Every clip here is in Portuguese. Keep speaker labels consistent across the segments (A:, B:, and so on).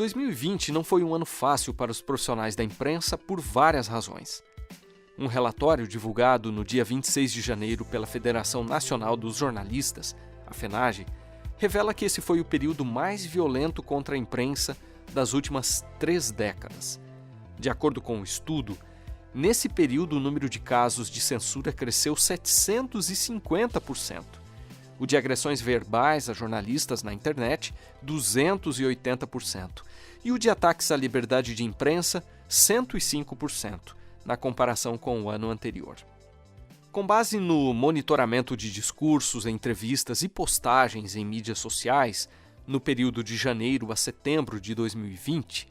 A: 2020 não foi um ano fácil para os profissionais da imprensa por várias razões. Um relatório divulgado no dia 26 de janeiro pela Federação Nacional dos Jornalistas, a FENAGE, revela que esse foi o período mais violento contra a imprensa das últimas 3 décadas. De acordo com o estudo, nesse período o número de casos de censura cresceu 750%. O de agressões verbais a jornalistas na internet, 280%. E o de ataques à liberdade de imprensa, 105%, na comparação com o ano anterior. Com base no monitoramento de discursos, entrevistas e postagens em mídias sociais, no período de janeiro a setembro de 2020,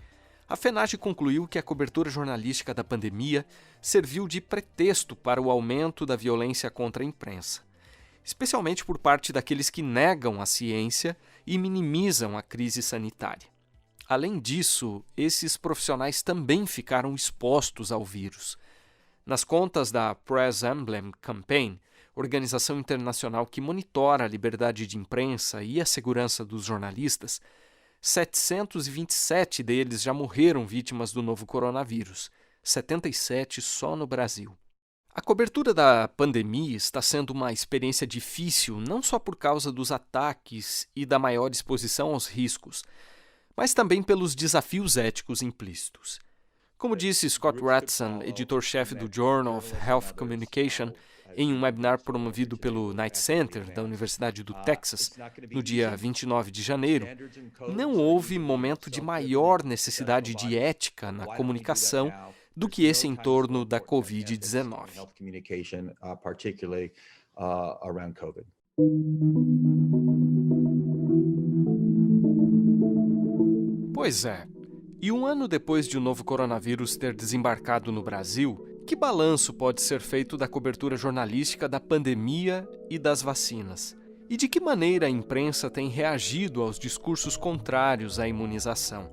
A: a FENAGE concluiu que a cobertura jornalística da pandemia serviu de pretexto para o aumento da violência contra a imprensa, especialmente por parte daqueles que negam a ciência e minimizam a crise sanitária. Além disso, esses profissionais também ficaram expostos ao vírus. Nas contas da Press Emblem Campaign, organização internacional que monitora a liberdade de imprensa e a segurança dos jornalistas, 727 deles já morreram vítimas do novo coronavírus, 77 só no Brasil. A cobertura da pandemia está sendo uma experiência difícil não só por causa dos ataques e da maior exposição aos riscos, mas também pelos desafios éticos implícitos. Como disse Scott Ratson, editor-chefe do Journal of Health Communication, em um webinar promovido pelo Knight Center, da Universidade do Texas, no dia 29 de janeiro, não houve momento de maior necessidade de ética na comunicação do que esse em torno da Covid-19. Pois é. E um ano depois de o novo coronavírus ter desembarcado no Brasil, que balanço pode ser feito da cobertura jornalística da pandemia e das vacinas? E de que maneira a imprensa tem reagido aos discursos contrários à imunização?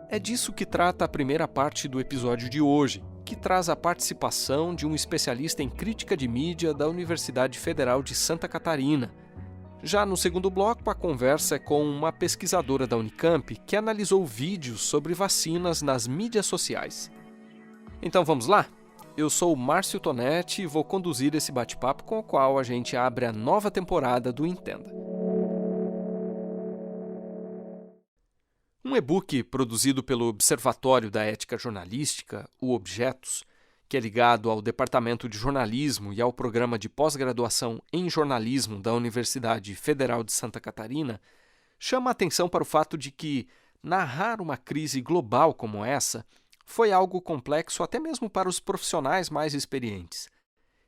A: É disso que trata a primeira parte do episódio de hoje, que traz a participação de um especialista em crítica de mídia da Universidade Federal de Santa Catarina. Já no segundo bloco, a conversa é com uma pesquisadora da Unicamp que analisou vídeos sobre vacinas nas mídias sociais. Então vamos lá? Eu sou o Márcio Tonetti e vou conduzir esse bate-papo com o qual a gente abre a nova temporada do Entenda. Um e-book produzido pelo Observatório da Ética Jornalística, o Objetos, que é ligado ao Departamento de Jornalismo e ao Programa de Pós-Graduação em Jornalismo da Universidade Federal de Santa Catarina, chama a atenção para o fato de que narrar uma crise global como essa foi algo complexo até mesmo para os profissionais mais experientes.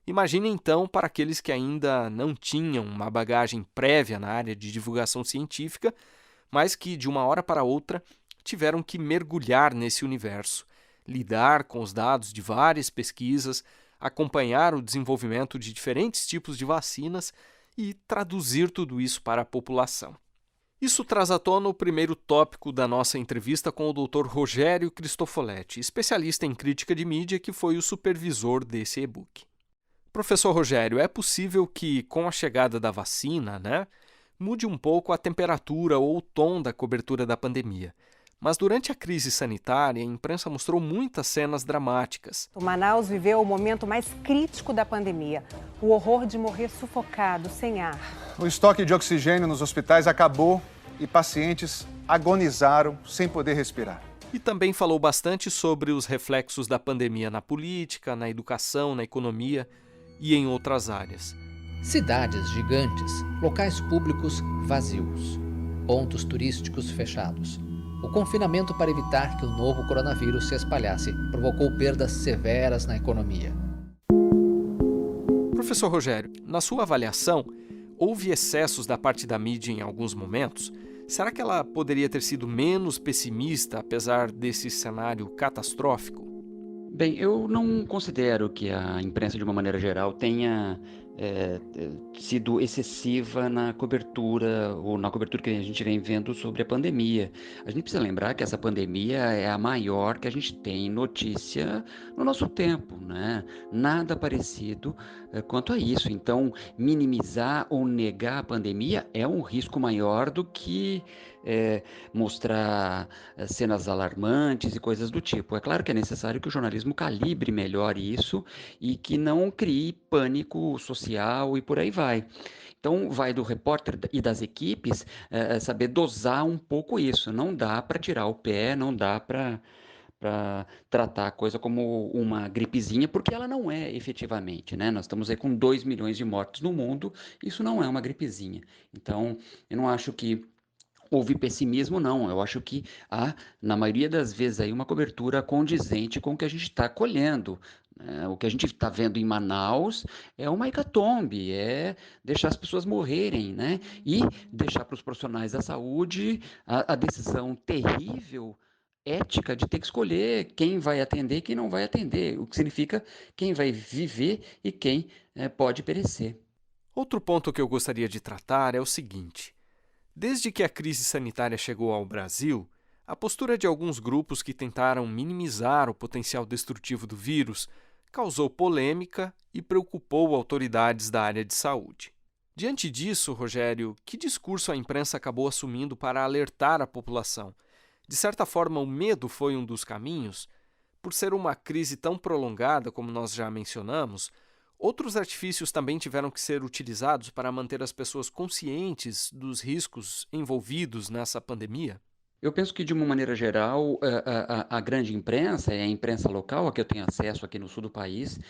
A: Imagine então para aqueles que ainda não tinham uma bagagem prévia na área de divulgação científica, mas que de uma hora para outra tiveram que mergulhar nesse universo, lidar com os dados de várias pesquisas, acompanhar o desenvolvimento de diferentes tipos de vacinas e traduzir tudo isso para a população. Isso traz à tona o primeiro tópico da nossa entrevista com o Dr. Rogério Cristofoletti, especialista em crítica de mídia que foi o supervisor desse e-book. Professor Rogério, é possível que, com a chegada da vacina, mude um pouco a temperatura ou o tom da cobertura da pandemia. Mas durante a crise sanitária, a imprensa mostrou muitas cenas dramáticas.
B: O Manaus viveu o momento mais crítico da pandemia, o horror de morrer sufocado, sem ar.
C: O estoque de oxigênio nos hospitais acabou e pacientes agonizaram sem poder respirar.
A: E também falou bastante sobre os reflexos da pandemia na política, na educação, na economia e em outras áreas.
D: Cidades gigantes, locais públicos vazios, pontos turísticos fechados. O confinamento para evitar que o novo coronavírus se espalhasse provocou perdas severas na economia.
A: Professor Rogério, na sua avaliação, houve excessos da parte da mídia em alguns momentos? Será que ela poderia ter sido menos pessimista, apesar desse cenário catastrófico?
E: Bem, eu não considero que a imprensa, de uma maneira geral, tenha sido excessiva na cobertura, ou na cobertura que a gente vem vendo sobre a pandemia. A gente precisa lembrar que essa pandemia é a maior que a gente tem notícia no nosso tempo, né? Nada parecido quanto a isso. Então, minimizar ou negar a pandemia é um risco maior do que mostrar cenas alarmantes e coisas do tipo. É claro que é necessário que o jornalismo calibre melhor isso e que não crie pânico social e por aí vai. Então, vai do repórter e das equipes saber dosar um pouco isso. Não dá para tirar o pé, não dá para tratar a coisa como uma gripezinha, porque ela não é efetivamente, né? Nós estamos aí com 2 milhões de mortos no mundo, isso não é uma gripezinha. Então, eu não acho que houve pessimismo, não. Eu acho que há, na maioria das vezes, aí, uma cobertura condizente com o que a gente está colhendo. O que a gente está vendo em Manaus é uma hecatombe, é deixar as pessoas morrerem, né? E deixar para os profissionais da saúde a decisão terrível, ética, de ter que escolher quem vai atender e quem não vai atender, o que significa quem vai viver e quem pode perecer.
A: Outro ponto que eu gostaria de tratar é o seguinte. Desde que a crise sanitária chegou ao Brasil, a postura de alguns grupos que tentaram minimizar o potencial destrutivo do vírus causou polêmica e preocupou autoridades da área de saúde. Diante disso, Rogério, que discurso a imprensa acabou assumindo para alertar a população? De certa forma, o medo foi um dos caminhos? Por ser uma crise tão prolongada, como nós já mencionamos, outros artifícios também tiveram que ser utilizados para manter as pessoas conscientes dos riscos envolvidos nessa pandemia?
E: Eu penso que, de uma maneira geral, a grande imprensa, e a imprensa local, a que eu tenho acesso aqui no sul do país,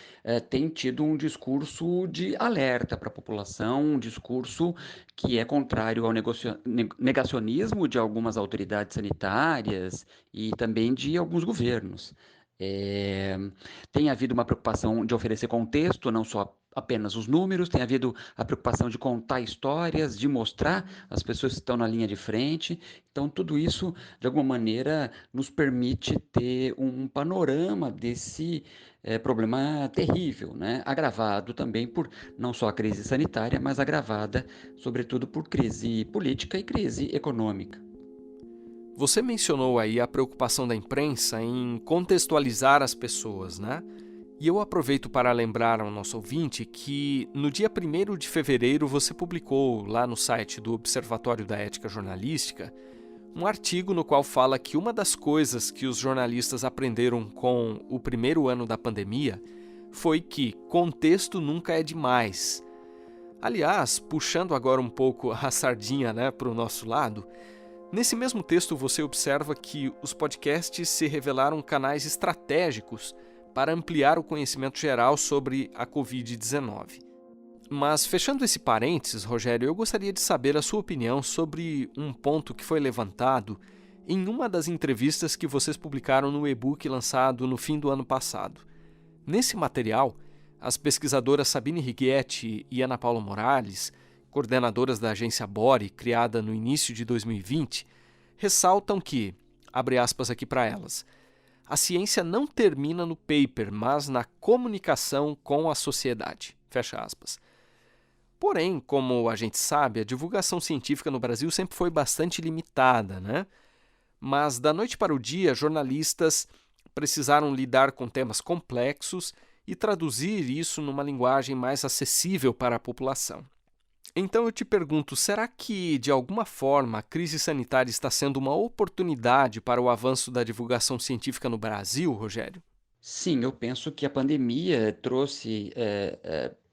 E: tem tido um discurso de alerta para a população, um discurso que é contrário ao negacionismo de algumas autoridades sanitárias e também de alguns governos. É, Tem havido uma preocupação de oferecer contexto, não só apenas os números, tem havido a preocupação de contar histórias, de mostrar as pessoas que estão na linha de frente. Então, tudo isso, de alguma maneira, nos permite ter um panorama desse problema terrível, né? Agravado também por não só a crise sanitária, mas agravada, sobretudo, por crise política e crise econômica.
A: Você mencionou aí a preocupação da imprensa em contextualizar as pessoas, né? E eu aproveito para lembrar ao nosso ouvinte que no dia 1º de fevereiro você publicou lá no site do Observatório da Ética Jornalística um artigo no qual fala que uma das coisas que os jornalistas aprenderam com o primeiro ano da pandemia foi que contexto nunca é demais. Aliás, puxando agora um pouco a sardinha, né, para o nosso lado, nesse mesmo texto você observa que os podcasts se revelaram canais estratégicos para ampliar o conhecimento geral sobre a Covid-19. Mas, fechando esse parênteses, Rogério, eu gostaria de saber a sua opinião sobre um ponto que foi levantado em uma das entrevistas que vocês publicaram no e-book lançado no fim do ano passado. Nesse material, as pesquisadoras Sabine Righetti e Ana Paula Morales, coordenadoras da agência Bore, criada no início de 2020, ressaltam que, abre aspas aqui para elas, a ciência não termina no paper, mas na comunicação com a sociedade. Fecha aspas. Porém, como a gente sabe, a divulgação científica no Brasil sempre foi bastante limitada, né? Mas da noite para o dia, jornalistas precisaram lidar com temas complexos e traduzir isso numa linguagem mais acessível para a população. Então eu te pergunto, será que, de alguma forma, a crise sanitária está sendo uma oportunidade para o avanço da divulgação científica no Brasil, Rogério?
E: Sim, eu penso que a pandemia trouxe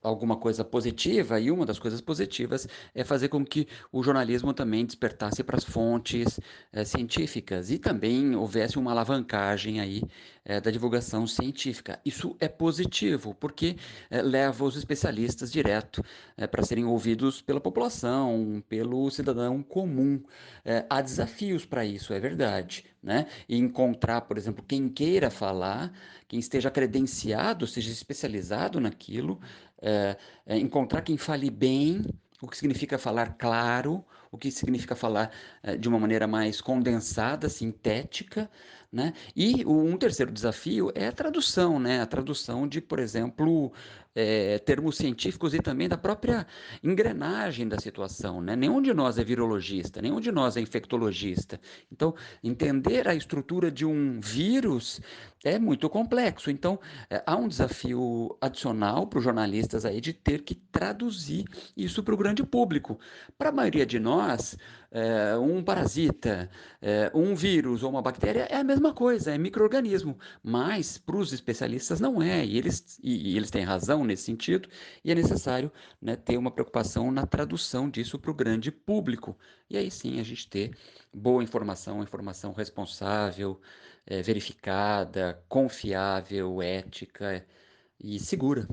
E: alguma coisa positiva, e uma das coisas positivas é fazer com que o jornalismo também despertasse para as fontes científicas e também houvesse uma alavancagem aí da divulgação científica. Isso é positivo, porque leva os especialistas direto para serem ouvidos pela população, pelo cidadão comum. Há desafios para isso, é verdade, né? E encontrar, por exemplo, quem queira falar, quem esteja credenciado, seja especializado naquilo, encontrar quem fale bem, o que significa falar claro, o que significa falar de uma maneira mais condensada, sintética, né? E um terceiro desafio é a tradução, né? A tradução de, por exemplo, termos científicos e também da própria engrenagem da situação, né? Nenhum de nós é virologista, nenhum de nós é infectologista. Então, entender a estrutura de um vírus é muito complexo. Então, há um desafio adicional para os jornalistas aí de ter que traduzir isso para o grande público. Para a maioria de nós, um parasita, um vírus ou uma bactéria é a mesma coisa, é micro-organismo, mas para os especialistas não é, e eles têm razão nesse sentido, e é necessário, né, ter uma preocupação na tradução disso para o grande público, e aí sim a gente ter boa informação, informação responsável, verificada, confiável, ética e segura.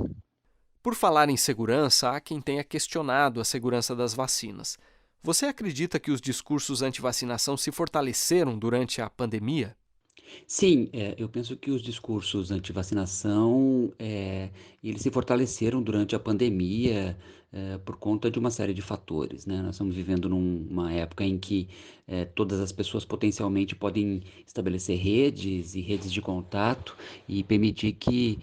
A: Por falar em segurança, há quem tenha questionado a segurança das vacinas. Você acredita que os discursos anti-vacinação se fortaleceram durante a pandemia?
E: Sim, eu penso que os discursos anti-vacinação, eles se fortaleceram durante a pandemia, por conta de uma série de fatores, né. Nós estamos vivendo numa época em que, todas as pessoas potencialmente podem estabelecer redes e redes de contato e permitir que,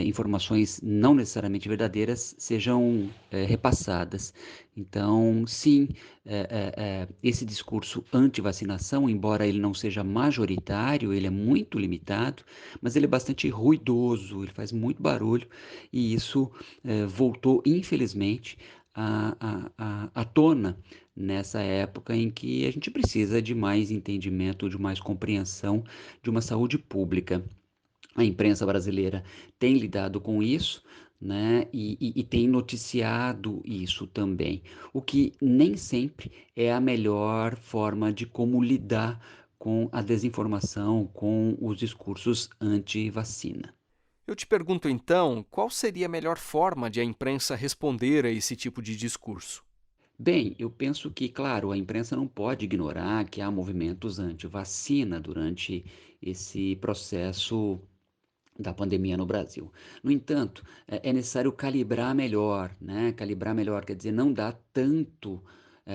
E: informações não necessariamente verdadeiras sejam, repassadas. Então, sim, esse discurso anti-vacinação, embora ele não seja majoritário, ele é muito limitado, mas ele é bastante ruidoso, ele faz muito barulho e isso voltou, infelizmente, à tona nessa época em que a gente precisa de mais entendimento, de mais compreensão de uma saúde pública. A imprensa brasileira tem lidado com isso, né, e tem noticiado isso também, o que nem sempre é a melhor forma de como lidar com a desinformação, com os discursos anti-vacina.
A: Eu te pergunto então, qual seria a melhor forma de a imprensa responder a esse tipo de discurso?
E: Bem, eu penso que, claro, a imprensa não pode ignorar que há movimentos anti-vacina durante esse processo da pandemia no Brasil. No entanto, é necessário calibrar melhor, né? Calibrar melhor, quer dizer, não dar tanto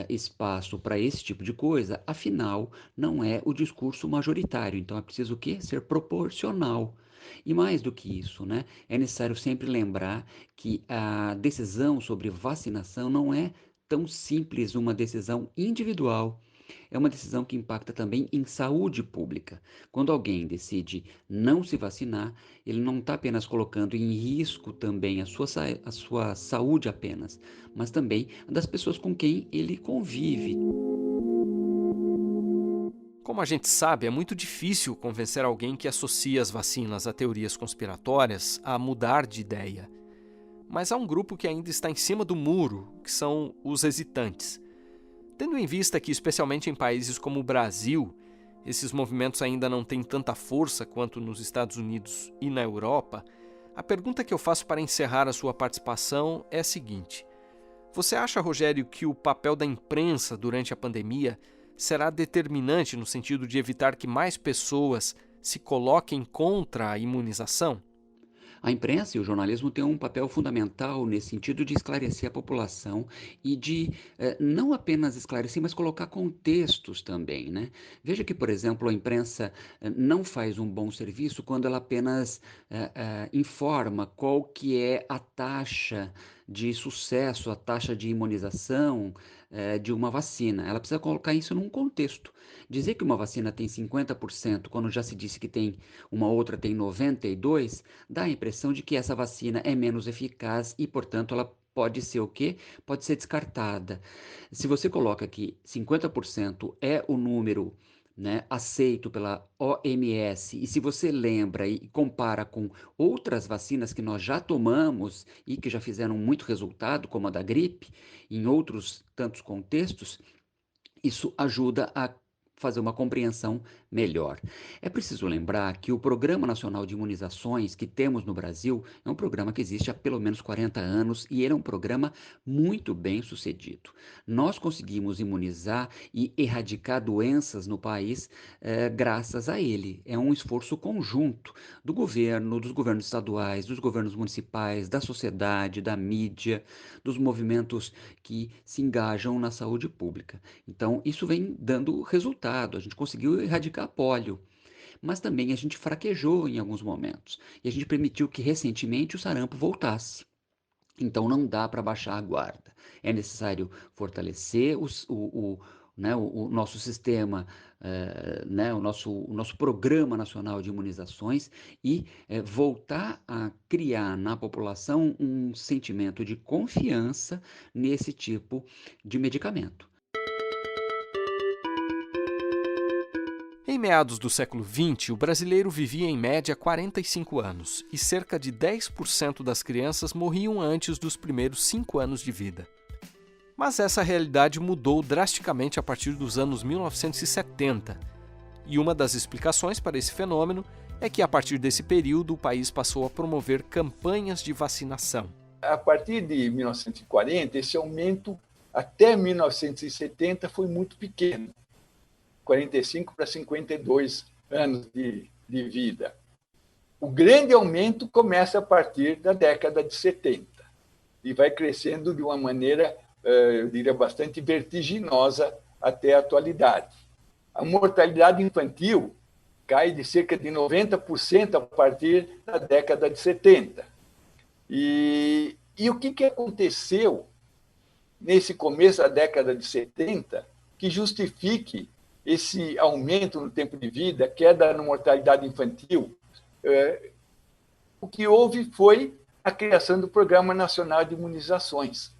E: espaço para esse tipo de coisa, afinal, não é o discurso majoritário. Então é preciso o quê? Ser proporcional. E mais do que isso, né? É necessário sempre lembrar que a decisão sobre vacinação não é tão simples uma decisão individual. É uma decisão que impacta também em saúde pública. Quando alguém decide não se vacinar, ele não está apenas colocando em risco também a sua saúde apenas, mas também a das pessoas com quem ele convive.
A: Como a gente sabe, é muito difícil convencer alguém que associa as vacinas a teorias conspiratórias a mudar de ideia. Mas há um grupo que ainda está em cima do muro, que são os hesitantes. Tendo em vista que, especialmente em países como o Brasil, esses movimentos ainda não têm tanta força quanto nos Estados Unidos e na Europa, a pergunta que eu faço para encerrar a sua participação é a seguinte: você acha, Rogério, que o papel da imprensa durante a pandemia será determinante no sentido de evitar que mais pessoas se coloquem contra a imunização?
E: A imprensa e o jornalismo têm um papel fundamental nesse sentido de esclarecer a população e de não apenas esclarecer, mas colocar contextos também, né? Veja que, por exemplo, a imprensa não faz um bom serviço quando ela apenas informa qual que é a taxa de sucesso, a taxa de imunização de uma vacina. Ela precisa colocar isso num contexto. Dizer que uma vacina tem 50%, quando já se disse que tem uma outra tem 92%, dá a impressão de que essa vacina é menos eficaz e, portanto, ela pode ser o quê? Pode ser descartada. Se você coloca que 50% é o número, né, aceito pela OMS, e se você lembra e compara com outras vacinas que nós já tomamos e que já fizeram muito resultado, como a da gripe, em outros tantos contextos, isso ajuda a fazer uma compreensão melhor. É preciso lembrar que o Programa Nacional de Imunizações que temos no Brasil é um programa que existe há pelo menos 40 anos e ele é um programa muito bem sucedido. Nós conseguimos imunizar e erradicar doenças no país graças a ele. É um esforço conjunto do governo, dos governos estaduais, dos governos municipais, da sociedade, da mídia, dos movimentos que se engajam na saúde pública. Então, isso vem dando resultado. A gente conseguiu erradicar a polio. mas também a gente fraquejou em alguns momentos. E a gente permitiu que recentemente o sarampo voltasse. Então não dá para baixar a guarda. É necessário fortalecer o nosso sistema, o nosso Programa Nacional de Imunizações e voltar a criar na população um sentimento de confiança nesse tipo de medicamento.
A: Em meados do século XX, o brasileiro vivia em média 45 anos e cerca de 10% das crianças morriam antes dos primeiros 5 anos de vida. Mas essa realidade mudou drasticamente a partir dos anos 1970, e uma das explicações para esse fenômeno é que a partir desse período o país passou a promover campanhas de vacinação.
F: A partir de 1940, esse aumento até 1970 foi muito pequeno. 45 para 52 anos de vida. O grande aumento começa a partir da década de 70 e vai crescendo de uma maneira, eu diria, bastante vertiginosa até a atualidade. A mortalidade infantil cai de cerca de 90% a partir da década de 70. E o que aconteceu nesse começo da década de 70 que justifique esse aumento no tempo de vida, queda na mortalidade infantil? O que houve foi a criação do Programa Nacional de Imunizações.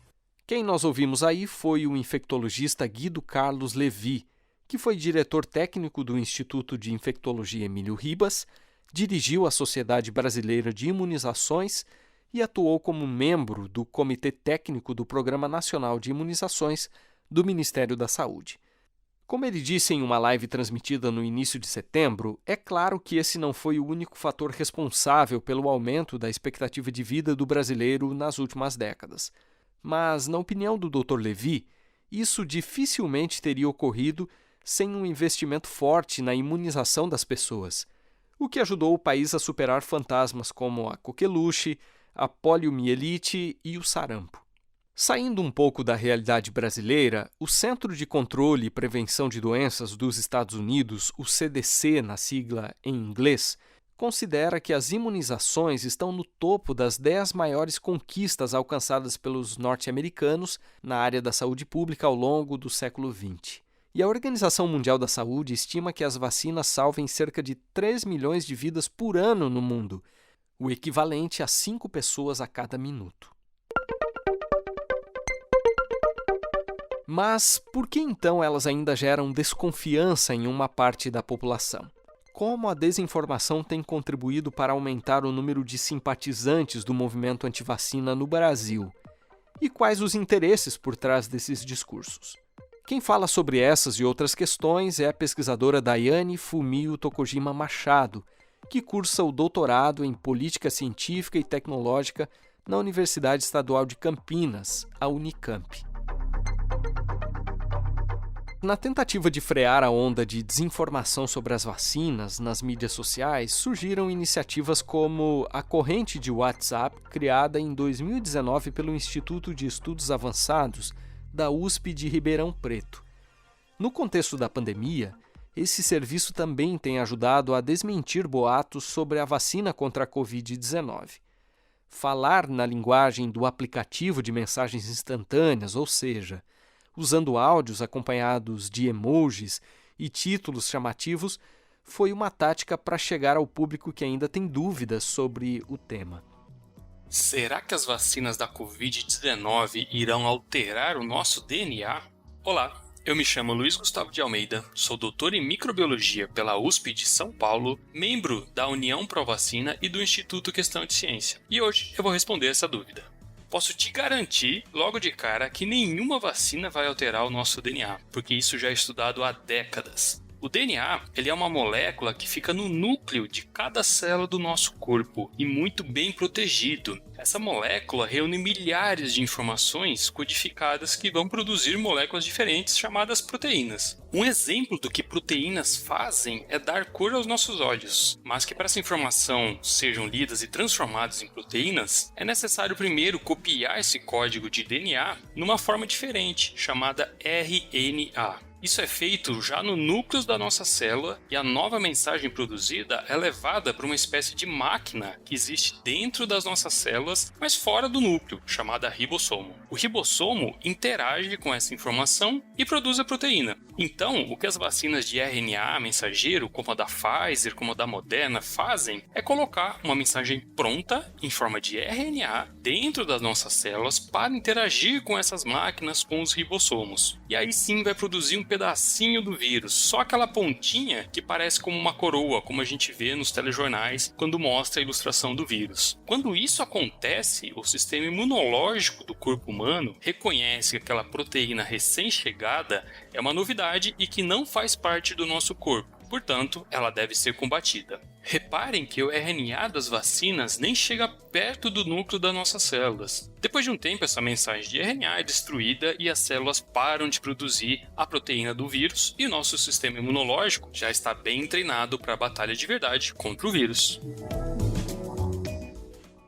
A: Quem nós ouvimos aí foi o infectologista Guido Carlos Levi, que foi diretor técnico do Instituto de Infectologia Emílio Ribas, dirigiu a Sociedade Brasileira de Imunizações e atuou como membro do Comitê Técnico do Programa Nacional de Imunizações do Ministério da Saúde. Como ele disse em uma live transmitida no início de setembro, é claro que esse não foi o único fator responsável pelo aumento da expectativa de vida do brasileiro nas últimas décadas. Mas, na opinião do Dr. Levi, isso dificilmente teria ocorrido sem um investimento forte na imunização das pessoas, o que ajudou o país a superar fantasmas como a coqueluche, a poliomielite e o sarampo. Saindo um pouco da realidade brasileira, o Centro de Controle e Prevenção de Doenças dos Estados Unidos, o CDC na sigla em inglês, considera que as imunizações estão no topo das 10 maiores conquistas alcançadas pelos norte-americanos na área da saúde pública ao longo do século XX. E a Organização Mundial da Saúde estima que as vacinas salvem cerca de 3 milhões de vidas por ano no mundo, o equivalente a 5 pessoas a cada minuto. Mas por que então elas ainda geram desconfiança em uma parte da população? Como a desinformação tem contribuído para aumentar o número de simpatizantes do movimento antivacina no Brasil? E quais os interesses por trás desses discursos? Quem fala sobre essas e outras questões é a pesquisadora Daiane Fumio Tokojima Machado, que cursa o doutorado em Política Científica e Tecnológica na Universidade Estadual de Campinas, a Unicamp. Na tentativa de frear a onda de desinformação sobre as vacinas nas mídias sociais, surgiram iniciativas como a corrente de WhatsApp, criada em 2019 pelo Instituto de Estudos Avançados da USP de Ribeirão Preto. No contexto da pandemia, esse serviço também tem ajudado a desmentir boatos sobre a vacina contra a Covid-19. Falar na linguagem do aplicativo de mensagens instantâneas, ou seja, usando áudios acompanhados de emojis e títulos chamativos, foi uma tática para chegar ao público que ainda tem dúvidas sobre o tema.
G: Será que as vacinas da Covid-19 irão alterar o nosso DNA? Olá, eu me chamo Luiz Gustavo de Almeida, sou doutor em microbiologia pela USP de São Paulo, membro da União Pro-Vacina e do Instituto Questão de Ciência. E hoje eu vou responder essa dúvida. Posso te garantir, logo de cara, que nenhuma vacina vai alterar o nosso DNA, porque isso já é estudado há décadas. O DNA, ele é uma molécula que fica no núcleo de cada célula do nosso corpo e muito bem protegido. Essa molécula reúne milhares de informações codificadas que vão produzir moléculas diferentes chamadas proteínas. Um exemplo do que proteínas fazem é dar cor aos nossos olhos, mas que para essa informação sejam lidas e transformadas em proteínas, é necessário primeiro copiar esse código de DNA numa forma diferente, chamada RNA. Isso é feito já no núcleo da nossa célula e a nova mensagem produzida é levada para uma espécie de máquina que existe dentro das nossas células, mas fora do núcleo, chamada ribossomo. O ribossomo interage com essa informação e produz a proteína. Então, o que as vacinas de RNA mensageiro, como a da Pfizer, como a da Moderna, fazem é colocar uma mensagem pronta em forma de RNA dentro das nossas células para interagir com essas máquinas, com os ribossomos. E aí sim vai produzir um pedacinho do vírus, só aquela pontinha que parece como uma coroa, como a gente vê nos telejornais quando mostra a ilustração do vírus. Quando isso acontece, o sistema imunológico do corpo humano reconhece que aquela proteína recém-chegada é uma novidade e que não faz parte do nosso corpo. Portanto, ela deve ser combatida. Reparem que o RNA das vacinas nem chega perto do núcleo das nossas células. Depois de um tempo, essa mensagem de RNA é destruída e as células param de produzir a proteína do vírus e o nosso sistema imunológico já está bem treinado para a batalha de verdade contra o vírus.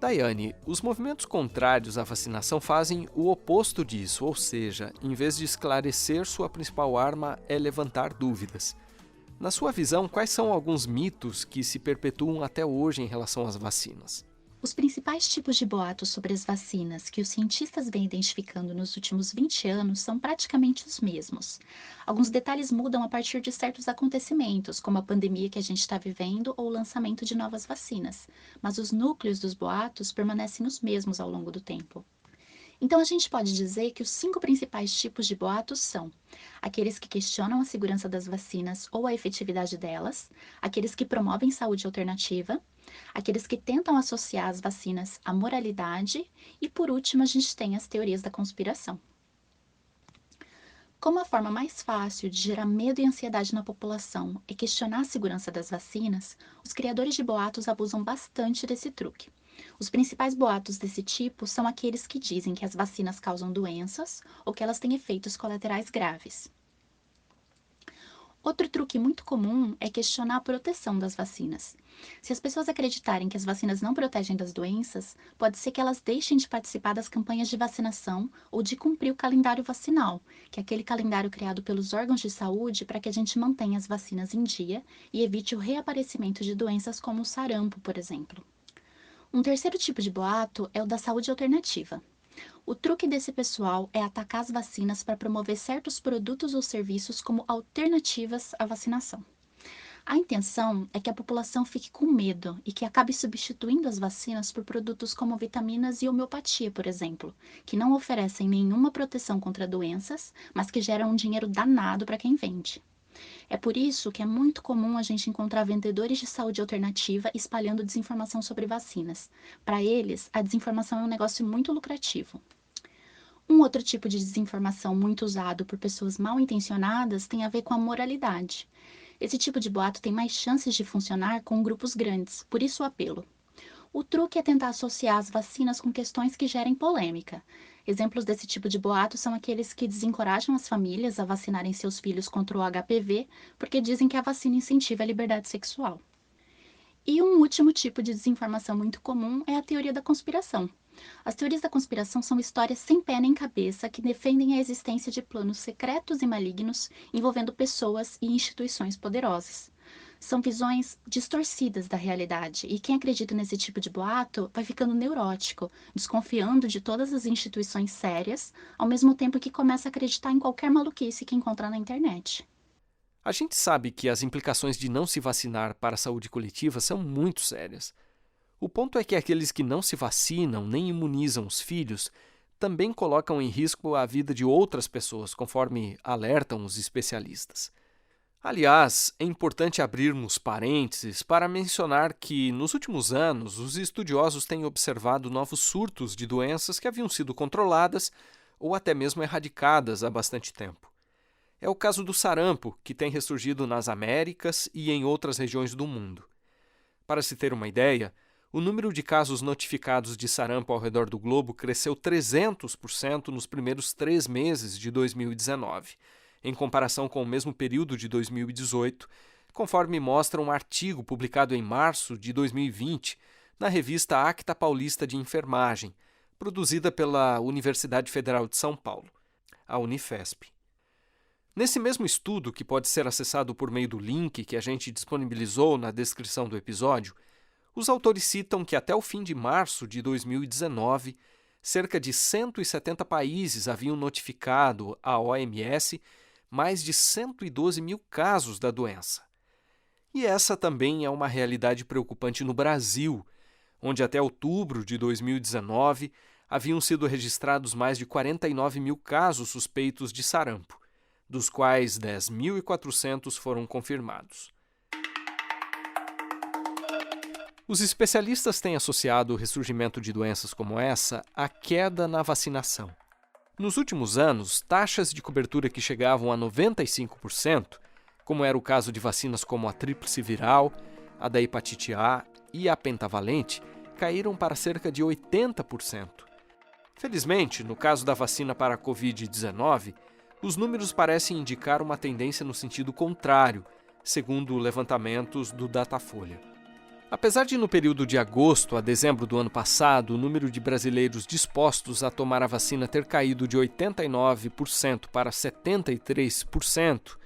A: Daiane, os movimentos contrários à vacinação fazem o oposto disso, ou seja, em vez de esclarecer, sua principal arma é levantar dúvidas. Na sua visão, quais são alguns mitos que se perpetuam até hoje em relação às vacinas?
H: Os principais tipos de boatos sobre as vacinas que os cientistas vêm identificando nos últimos 20 anos são praticamente os mesmos. Alguns detalhes mudam a partir de certos acontecimentos, como a pandemia que a gente está vivendo ou o lançamento de novas vacinas, mas os núcleos dos boatos permanecem os mesmos ao longo do tempo. Então, a gente pode dizer que os 5 principais tipos de boatos são aqueles que questionam a segurança das vacinas ou a efetividade delas, aqueles que promovem saúde alternativa, aqueles que tentam associar as vacinas à moralidade e, por último, a gente tem as teorias da conspiração. Como a forma mais fácil de gerar medo e ansiedade na população é questionar a segurança das vacinas, os criadores de boatos abusam bastante desse truque. Os principais boatos desse tipo são aqueles que dizem que as vacinas causam doenças ou que elas têm efeitos colaterais graves. Outro truque muito comum é questionar a proteção das vacinas. Se as pessoas acreditarem que as vacinas não protegem das doenças, pode ser que elas deixem de participar das campanhas de vacinação ou de cumprir o calendário vacinal, que é aquele calendário criado pelos órgãos de saúde para que a gente mantenha as vacinas em dia e evite o reaparecimento de doenças como o sarampo, por exemplo. Um terceiro tipo de boato é o da saúde alternativa. O truque desse pessoal é atacar as vacinas para promover certos produtos ou serviços como alternativas à vacinação. A intenção é que a população fique com medo e que acabe substituindo as vacinas por produtos como vitaminas e homeopatia, por exemplo, que não oferecem nenhuma proteção contra doenças, mas que geram um dinheiro danado para quem vende. É por isso que é muito comum a gente encontrar vendedores de saúde alternativa espalhando desinformação sobre vacinas. Para eles, a desinformação é um negócio muito lucrativo. Um outro tipo de desinformação muito usado por pessoas mal intencionadas tem a ver com a moralidade. Esse tipo de boato tem mais chances de funcionar com grupos grandes, por isso o apelo. O truque é tentar associar as vacinas com questões que gerem polêmica. Exemplos desse tipo de boato são aqueles que desencorajam as famílias a vacinarem seus filhos contra o HPV, porque dizem que a vacina incentiva a liberdade sexual. E um último tipo de desinformação muito comum é a teoria da conspiração. As teorias da conspiração são histórias sem pé nem cabeça que defendem a existência de planos secretos e malignos envolvendo pessoas e instituições poderosas. São visões distorcidas da realidade, e quem acredita nesse tipo de boato vai ficando neurótico, desconfiando de todas as instituições sérias, ao mesmo tempo que começa a acreditar em qualquer maluquice que encontrar na internet.
A: A gente sabe que as implicações de não se vacinar para a saúde coletiva são muito sérias. O ponto é que aqueles que não se vacinam nem imunizam os filhos também colocam em risco a vida de outras pessoas, conforme alertam os especialistas. Aliás, é importante abrirmos parênteses para mencionar que, nos últimos anos, os estudiosos têm observado novos surtos de doenças que haviam sido controladas ou até mesmo erradicadas há bastante tempo. É o caso do sarampo, que tem ressurgido nas Américas e em outras regiões do mundo. Para se ter uma ideia, o número de casos notificados de sarampo ao redor do globo cresceu 300% nos primeiros 3 meses de 2019, em comparação com o mesmo período de 2018, conforme mostra um artigo publicado em março de 2020 na revista Acta Paulista de Enfermagem, produzida pela Universidade Federal de São Paulo, a Unifesp. Nesse mesmo estudo, que pode ser acessado por meio do link que a gente disponibilizou na descrição do episódio, os autores citam que até o fim de março de 2019, cerca de 170 países haviam notificado à OMS mais de 112 mil casos da doença. E essa também é uma realidade preocupante no Brasil, onde até outubro de 2019 haviam sido registrados mais de 49 mil casos suspeitos de sarampo, dos quais 10.400 foram confirmados. Os especialistas têm associado o ressurgimento de doenças como essa à queda na vacinação. Nos últimos anos, taxas de cobertura que chegavam a 95%, como era o caso de vacinas como a tríplice viral, a da hepatite A e a pentavalente, caíram para cerca de 80%. Felizmente, no caso da vacina para a Covid-19, os números parecem indicar uma tendência no sentido contrário, segundo levantamentos do Datafolha. Apesar de no período de agosto a dezembro do ano passado o número de brasileiros dispostos a tomar a vacina ter caído de 89% para 73%,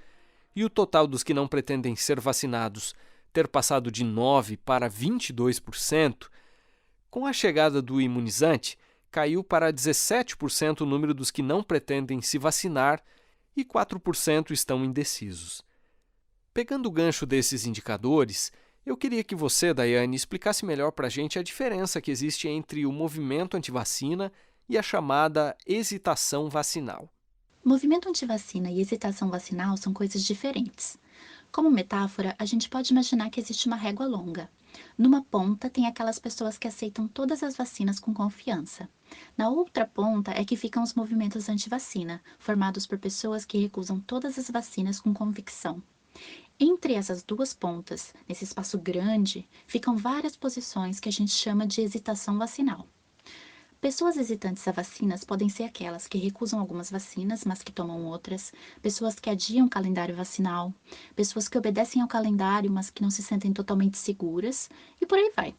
A: e o total dos que não pretendem ser vacinados ter passado de 9% para 22%, com a chegada do imunizante, caiu para 17% o número dos que não pretendem se vacinar e 4% estão indecisos. Pegando o gancho desses indicadores, eu queria que você, Daiane, explicasse melhor para a gente a diferença que existe entre o movimento antivacina e a chamada hesitação vacinal.
H: Movimento antivacina e hesitação vacinal são coisas diferentes. Como metáfora, a gente pode imaginar que existe uma régua longa. Numa ponta tem aquelas pessoas que aceitam todas as vacinas com confiança. Na outra ponta é que ficam os movimentos antivacina, formados por pessoas que recusam todas as vacinas com convicção. Entre essas duas pontas, nesse espaço grande, ficam várias posições que a gente chama de hesitação vacinal. Pessoas hesitantes a vacinas podem ser aquelas que recusam algumas vacinas, mas que tomam outras, pessoas que adiam o calendário vacinal, pessoas que obedecem ao calendário, mas que não se sentem totalmente seguras, e por aí vai.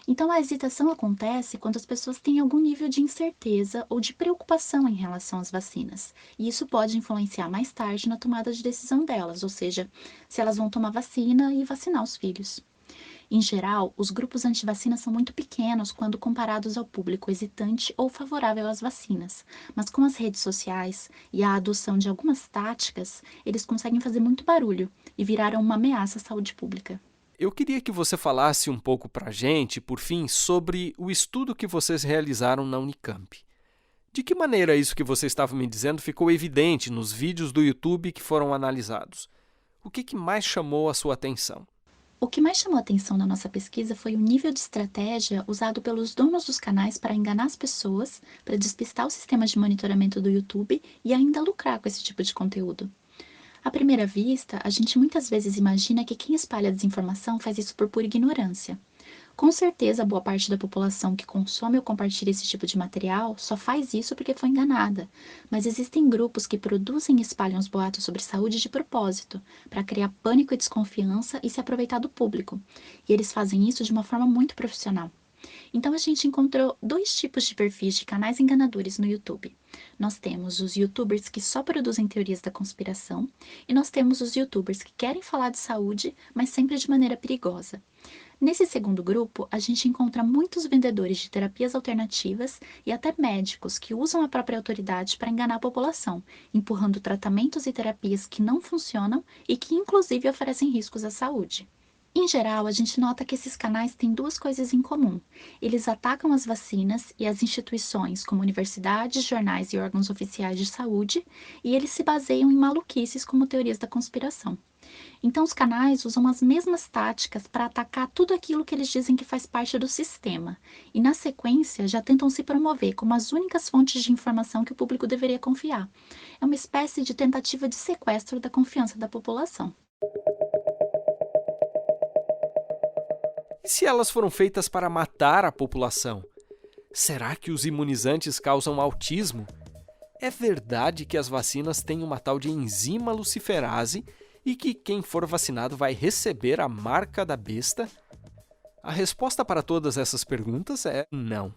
H: Então, a hesitação acontece quando as pessoas têm algum nível de incerteza ou de preocupação em relação às vacinas, e isso pode influenciar mais tarde na tomada de decisão delas, ou seja, se elas vão tomar vacina e vacinar os filhos. Em geral, os grupos antivacina são muito pequenos quando comparados ao público hesitante ou favorável às vacinas, mas com as redes sociais e a adoção de algumas táticas, eles conseguem fazer muito barulho e viraram uma ameaça à saúde pública.
A: Eu queria que você falasse um pouco para a gente, por fim, sobre o estudo que vocês realizaram na Unicamp. De que maneira isso que você estava me dizendo ficou evidente nos vídeos do YouTube que foram analisados? O que mais chamou a sua atenção?
H: O que mais chamou a atenção na nossa pesquisa foi o nível de estratégia usado pelos donos dos canais para enganar as pessoas, para despistar os sistemas de monitoramento do YouTube e ainda lucrar com esse tipo de conteúdo. À primeira vista, a gente muitas vezes imagina que quem espalha desinformação faz isso por pura ignorância. Com certeza, boa parte da população que consome ou compartilha esse tipo de material só faz isso porque foi enganada, mas existem grupos que produzem e espalham os boatos sobre saúde de propósito, para criar pânico e desconfiança e se aproveitar do público, e eles fazem isso de uma forma muito profissional. Então a gente encontrou dois tipos de perfis de canais enganadores no YouTube. Nós temos os YouTubers que só produzem teorias da conspiração e nós temos os YouTubers que querem falar de saúde, mas sempre de maneira perigosa. Nesse segundo grupo, a gente encontra muitos vendedores de terapias alternativas e até médicos que usam a própria autoridade para enganar a população, empurrando tratamentos e terapias que não funcionam e que inclusive oferecem riscos à saúde. Em geral, a gente nota que esses canais têm duas coisas em comum. Eles atacam as vacinas e as instituições, como universidades, jornais e órgãos oficiais de saúde, e eles se baseiam em maluquices como teorias da conspiração. Então, os canais usam as mesmas táticas para atacar tudo aquilo que eles dizem que faz parte do sistema, e na sequência já tentam se promover como as únicas fontes de informação que o público deveria confiar. É uma espécie de tentativa de sequestro da confiança da população.
A: E se elas foram feitas para matar a população? Será que os imunizantes causam autismo? É verdade que as vacinas têm uma tal de enzima luciferase e que quem for vacinado vai receber a marca da besta? A resposta para todas essas perguntas é não.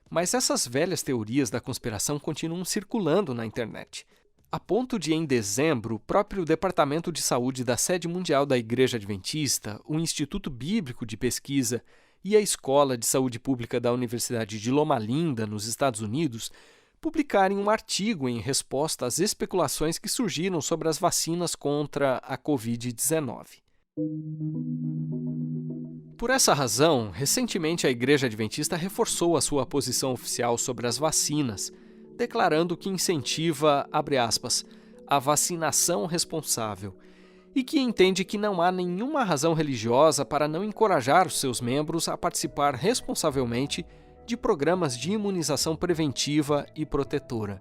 A: Mas essas velhas teorias da conspiração continuam circulando na internet. a ponto de, em dezembro, o próprio Departamento de Saúde da Sede Mundial da Igreja Adventista, o Instituto Bíblico de Pesquisa e a Escola de Saúde Pública da Universidade de Loma Linda, nos Estados Unidos, publicarem um artigo em resposta às especulações que surgiram sobre as vacinas contra a Covid-19. Por essa razão, recentemente a Igreja Adventista reforçou a sua posição oficial sobre as vacinas, declarando que incentiva, abre aspas, a vacinação responsável e que entende que não há nenhuma razão religiosa para não encorajar os seus membros a participar responsavelmente de programas de imunização preventiva e protetora.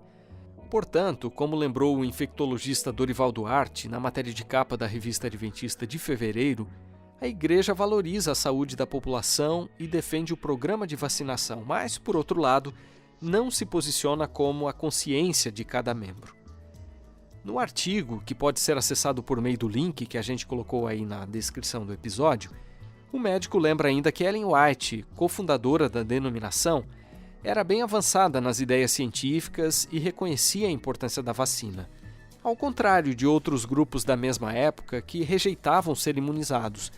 A: Portanto, como lembrou o infectologista Dorival Duarte na matéria de capa da Revista Adventista de fevereiro, a Igreja valoriza a saúde da população e defende o programa de vacinação, mas, por outro lado, não se posiciona como a consciência de cada membro. No artigo, que pode ser acessado por meio do link que a gente colocou aí na descrição do episódio, o médico lembra ainda que Ellen White, cofundadora da denominação, era bem avançada nas ideias científicas e reconhecia a importância da vacina, ao contrário de outros grupos da mesma época que rejeitavam ser imunizados,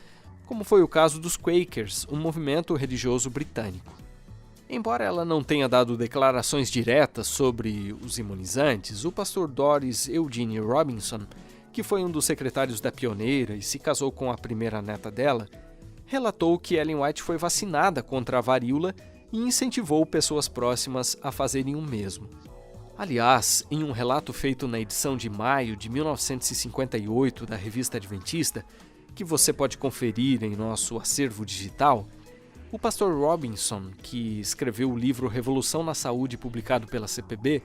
A: como foi o caso dos Quakers, um movimento religioso britânico. Embora ela não tenha dado declarações diretas sobre os imunizantes, o pastor Doris Eugene Robinson, que foi um dos secretários da pioneira e se casou com a primeira neta dela, relatou que Ellen White foi vacinada contra a varíola e incentivou pessoas próximas a fazerem o mesmo. Aliás, em um relato feito na edição de maio de 1958 da Revista Adventista, que você pode conferir em nosso acervo digital, o pastor Robinson, que escreveu o livro Revolução na Saúde, publicado pela CPB,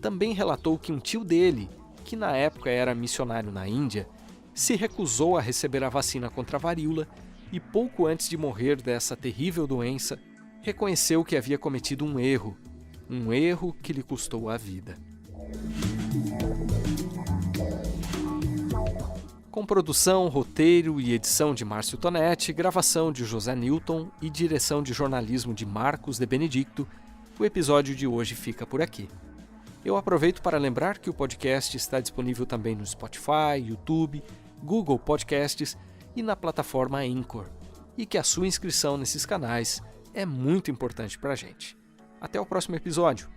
A: também relatou que um tio dele, que na época era missionário na Índia, se recusou a receber a vacina contra a varíola e pouco antes de morrer dessa terrível doença, reconheceu que havia cometido um erro que lhe custou a vida. Com produção, roteiro e edição de Márcio Tonetti, gravação de José Newton e direção de jornalismo de Marcos de Benedicto, o episódio de hoje fica por aqui. Eu aproveito para lembrar que o podcast está disponível também no Spotify, YouTube, Google Podcasts e na plataforma Anchor, e que a sua inscrição nesses canais é muito importante para a gente. Até o próximo episódio!